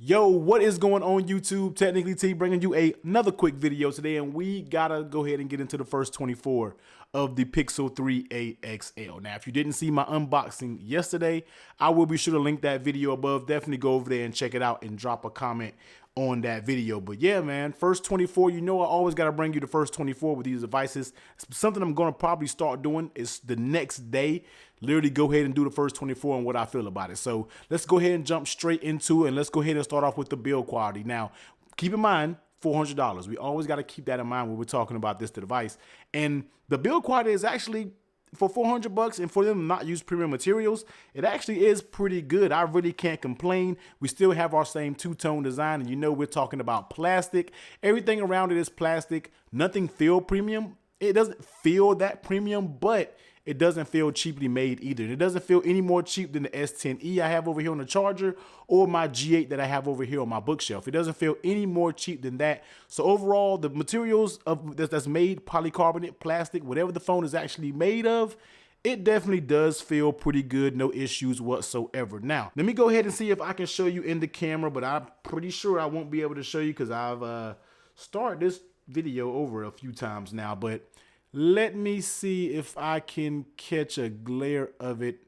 Yo, what is going on YouTube? Technically T bringing you another quick video today, and we gotta go ahead and get into the first 24 of the Pixel 3a XL. Now, if you didn't see my unboxing yesterday, I will be sure to link that video above. Definitely go over there and check it out and drop a comment on that video. But yeah, man, first 24, you know I always got to bring you the first 24 with these devices. Something I'm going to probably start doing is the next day, literally go ahead and do the first 24 and what I feel about it. So let's go ahead and jump straight into it, and let's go ahead and start off with the build quality. Now, keep in mind, $400. We always got to keep that in mind when we're talking about this device. And the build quality is actually, for $400 and for them to not use premium materials, it actually is pretty good. I really can't complain. We still have our same two-tone design, and you know we're talking about plastic. Everything around it is plastic. Nothing feel premium. It doesn't feel that premium, but it doesn't feel cheaply made either. It doesn't feel any more cheap than the S10e I have over here on the charger or my G8 that I have over here on my bookshelf. It doesn't feel any more cheap than that. So overall, the materials of that's made, polycarbonate, plastic, whatever the phone is actually made of, it definitely does feel pretty good. No issues whatsoever. Now, let me go ahead and see if I can show you in the camera, but I'm pretty sure I won't be able to show you because I've started this video over a few times now, but let me see if I can catch a glare of it.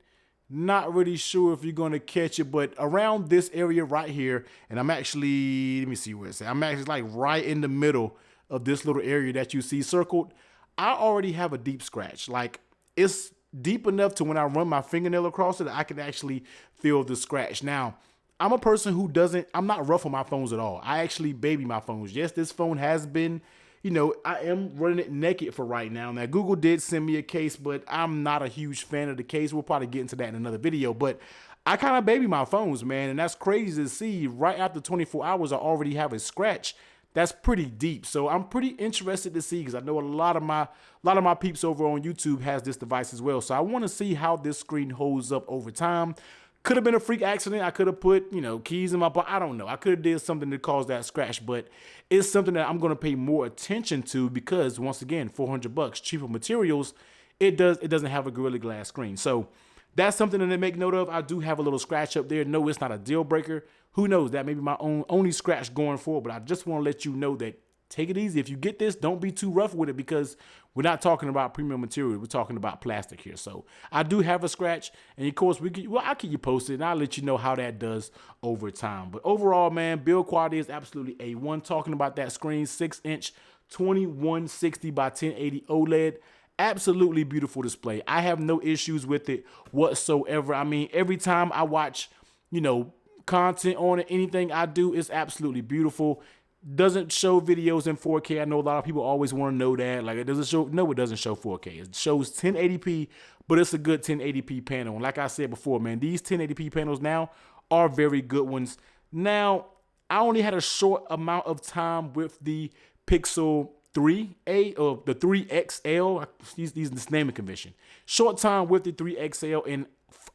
Not really sure if you're going to catch it, but around this area right here, and I'm actually, let me see where it's at. I'm actually like right in the middle of this little area that you see circled. I already have a deep scratch. Like, it's deep enough to when I run my fingernail across it, I can actually feel the scratch. Now, I'm a person who I'm not rough on my phones at all. I actually baby my phones. Yes, this phone has been, you know, I am running it naked for right now. Now, Google did send me a case, but I'm not a huge fan of the case. We'll probably get into that in another video, but I kind of baby my phones, man. And that's crazy to see. Right after 24 hours, I already have a scratch. That's pretty deep. So I'm pretty interested to see, because I know a lot of my peeps over on YouTube has this device as well. So I want to see how this screen holds up over time. Could have been a freak accident. I could have put, you know, keys in my pocket. I don't know. I could have did something to cause that scratch, but it's something that I'm going to pay more attention to because, once again, $400, cheaper materials, it doesn't have a Gorilla Glass screen. So that's something to make note of. I do have a little scratch up there. No, it's not a deal breaker. Who knows? That may be my only scratch going forward, but I just want to let you know that take it easy. If you get this, don't be too rough with it, because we're not talking about premium material. We're talking about plastic here. So I do have a scratch, and of course I'll keep you posted, and I'll let you know how that does over time. But overall, man, build quality is absolutely A1. Talking about that screen, 6-inch 2160 by 1080 OLED. Absolutely beautiful display. I have no issues with it whatsoever. I mean, every time I watch, you know, content on it, anything I do is absolutely beautiful. Doesn't show videos in 4K. I know a lot of people always want to know that. Like, it doesn't show, no, it doesn't show 4K. It shows 1080p, but it's a good 1080p panel. And like I said before, man, these 1080p panels now are very good ones. Now, I only had a short amount of time with the Pixel 3a or the 3XL. This naming convention. Short time with the 3XL, and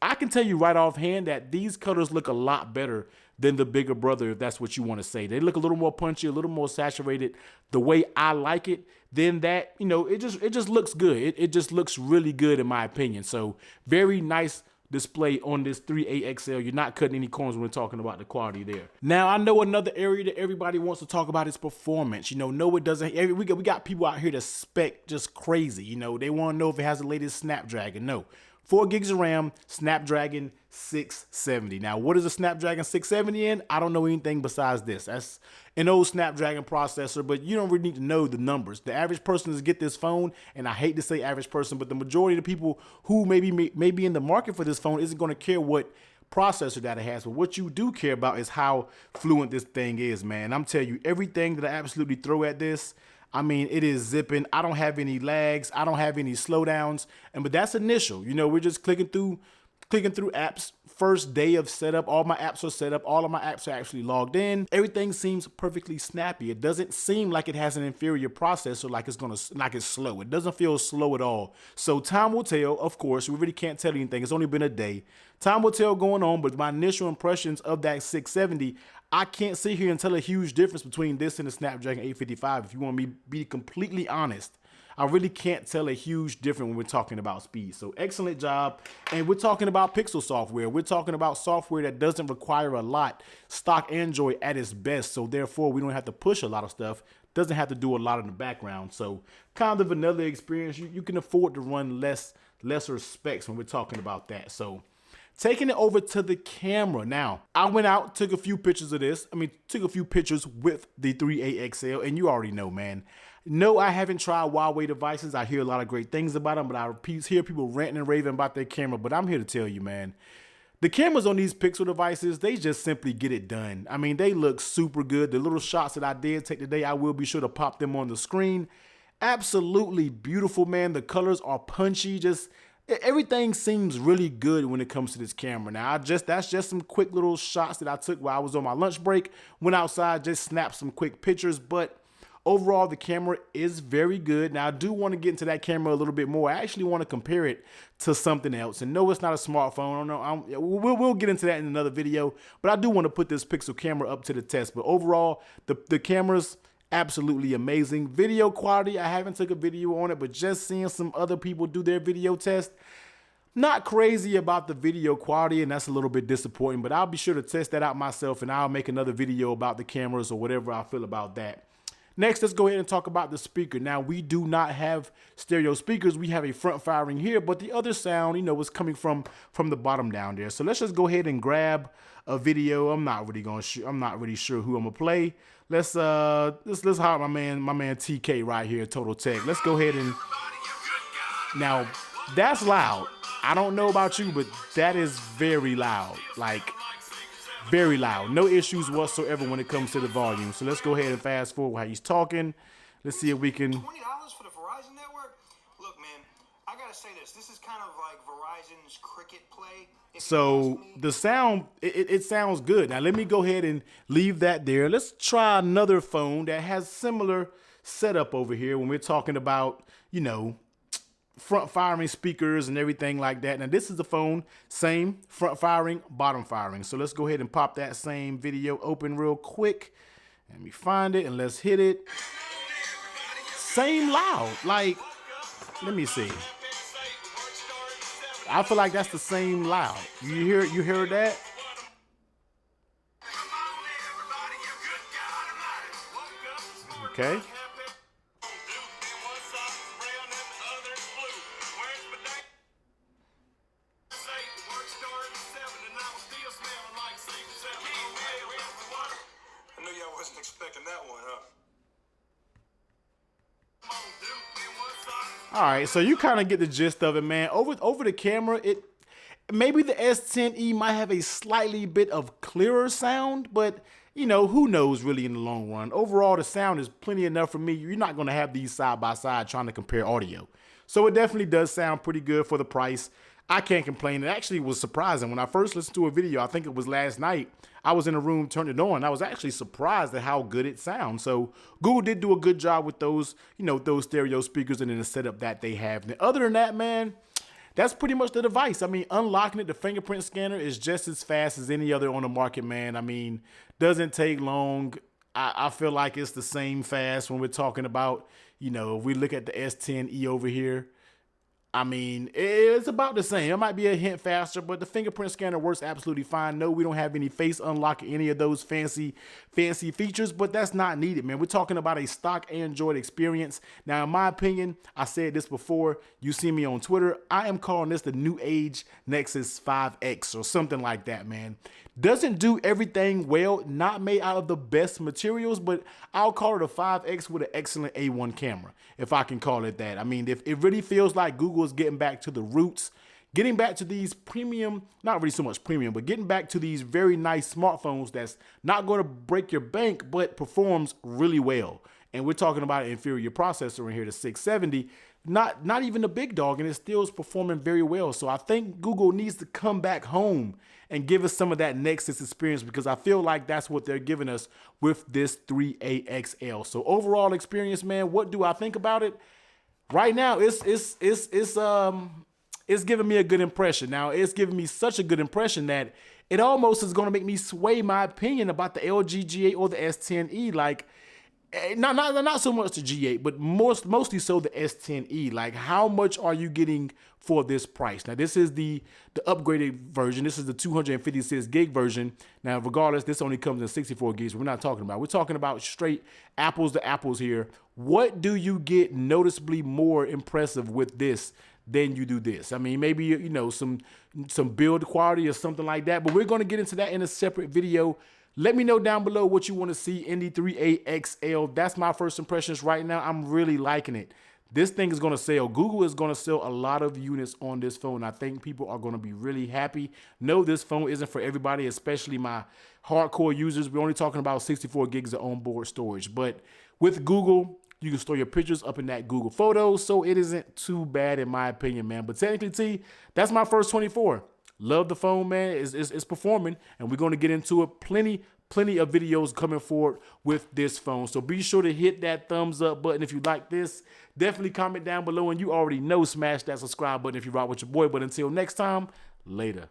I can tell you right offhand that these colors look a lot better than the bigger brother, if that's what you want to say. They look a little more punchy, a little more saturated, the way I like it. Then that, you know, it just looks good. It just looks really good in my opinion. So very nice display on this 3a XL. You're not cutting any corners when we're talking about the quality there. Now, I know another area that everybody wants to talk about is performance. You know, no, it doesn't. We got people out here that spec just crazy. You know, they want to know if it has the latest Snapdragon. No. 4 gigs of RAM, Snapdragon 670. Now, what is a Snapdragon 670 in? I don't know anything besides this. That's an old Snapdragon processor, but you don't really need to know the numbers. The average person is get this phone, and I hate to say average person, but the majority of the people who may be in the market for this phone isn't going to care what processor that it has. But what you do care about is how fluent this thing is, man. I'm telling you, everything that I absolutely throw at this, I mean, it is zipping. I don't have any lags. I don't have any slowdowns. But that's initial. You know, we're just clicking through apps. First day of setup, all my apps are set up. All of my apps are actually logged in. Everything seems perfectly snappy. It doesn't seem like it has an inferior processor, like it's slow. It doesn't feel slow at all. So time will tell. Of course, we really can't tell anything. It's only been a day. Time will tell going on. But my initial impressions of that 670, I can't sit here and tell a huge difference between this and the Snapdragon 855. If you want me to be completely honest, I really can't tell a huge difference when we're talking about speed. So excellent job. And we're talking about Pixel software. We're talking about software that doesn't require a lot, stock Android at its best. So therefore, we don't have to push a lot of stuff. Doesn't have to do a lot in the background. So kind of a vanilla experience. You can afford to run lesser specs when we're talking about that. So taking it over to the camera. Now, I went out, took a few pictures of this. Took a few pictures with the 3A XL, and you already know, man. No, I haven't tried Huawei devices. I hear a lot of great things about them, but I hear people ranting and raving about their camera. But I'm here to tell you, man, the cameras on these Pixel devices, they just simply get it done. I mean, they look super good. The little shots that I did take today, I will be sure to pop them on the screen. Absolutely beautiful, man. The colors are punchy. Just everything seems really good when it comes to this camera. Now, that's just some quick little shots that I took while I was on my lunch break. Went outside, just snapped some quick pictures, but overall, the camera is very good. Now, I do want to get into that camera a little bit more. I actually want to compare it to something else. And no, it's not a smartphone. We'll get into that in another video, but I do want to put this Pixel camera up to the test. But overall, the camera's absolutely amazing. Video quality, I haven't took a video on it, but just seeing some other people do their video test, not crazy about the video quality, and that's a little bit disappointing, but I'll be sure to test that out myself, and I'll make another video about the cameras or whatever I feel about that. Next, let's go ahead and talk about the speaker. Now, we do not have stereo speakers. We have a front firing here, but the other sound, is coming from the bottom down there. So let's just go ahead and grab a video. I'm not really sure who I'm gonna play. Let's hire my man TK right here, Total Tech. Let's go ahead and now that's loud. I don't know about you, but that is very loud. Like, very loud. No issues whatsoever when it comes to the volume. So let's go ahead and fast forward while he's talking. Let's see if we can. $20 for the Verizon network? Look, man, I gotta say this. This is kind of like Verizon's Cricket Play. So the sound, it sounds good. Now let me go ahead and leave that there. Let's try another phone that has similar setup over here when we're talking about, front firing speakers and everything like that. Now this is the phone, same front firing, bottom firing. So let's go ahead and pop that same video open real quick. Let me find it and let's hit it. Same loud, like, let me see. I feel like that's the same loud. You hear that? Okay. Wasn't expecting that one, huh? All right, so you kind of get the gist of it, man. Over the camera, maybe the S10e might have a slightly bit of clearer sound, but who knows really in the long run. Overall, the sound is plenty enough for me. You're not going to have these side by side trying to compare audio. So it definitely does sound pretty good for the price. I can't complain. It actually was surprising. When I first listened to a video, I think it was last night, I was in a room, turned it on. I was actually surprised at how good it sounds. So Google did do a good job with those, those stereo speakers and then the setup that they have. And other than that, man, that's pretty much the device. I mean, unlocking it, the fingerprint scanner is just as fast as any other on the market, man. I mean, doesn't take long. I feel like it's the same fast when we're talking about, if we look at the S10e over here. I mean, it's about the same. It might be a hint faster, but the fingerprint scanner works absolutely fine. No, we don't have any face unlock or any of those fancy features, but that's not needed, man. We're talking about a stock Android experience. Now, in my opinion, I said this before. You see me on Twitter. I am calling this the new age Nexus 5X or something like that, man. Doesn't do everything well, not made out of the best materials, but I'll call it a 5X with an excellent A1 camera, if I can call it that. I mean, if it really feels like Google is getting back to the roots, getting back to these premium, not really so much premium, but getting back to these very nice smartphones that's not going to break your bank, but performs really well. And we're talking about an inferior processor in here, the 670, not even the big dog, and it still is performing very well. So I think Google needs to come back home and give us some of that Nexus experience, because I feel like that's what they're giving us with this 3A XL. So overall experience, man, what do I think about it? Right now, it's giving me a good impression. Now, it's giving me such a good impression that it almost is going to make me sway my opinion about the LG G8 or the S10e. Like, Not so much the G8, but mostly so the S10e. Like, how much are you getting for this price? Now, this is the upgraded version. This is the 256 gig version. Now, regardless, this only comes in 64 gigs. We're not talking about. We're talking about straight apples to apples here. What do you get noticeably more impressive with this than you do this? I mean, maybe, you know, some build quality or something like that, but we're going to get into that in a separate video. Let me know down below what you want to see in the 3A XL. That's my first impressions right now. I'm really liking it. This thing is going to sell. Google is going to sell a lot of units on this phone. I think people are going to be really happy. No, this phone isn't for everybody, especially my hardcore users. We're only talking about 64 gigs of onboard storage. But with Google, you can store your pictures up in that Google Photos, so it isn't too bad in my opinion, man. But technically, T, that's my first 24. Love the phone, man. It's performing, and we're going to get into it. Plenty of videos coming forward with this phone. So be sure to hit that thumbs up button if you like this. Definitely comment down below, and you already know, smash that subscribe button if you rock with your boy. But until next time, later.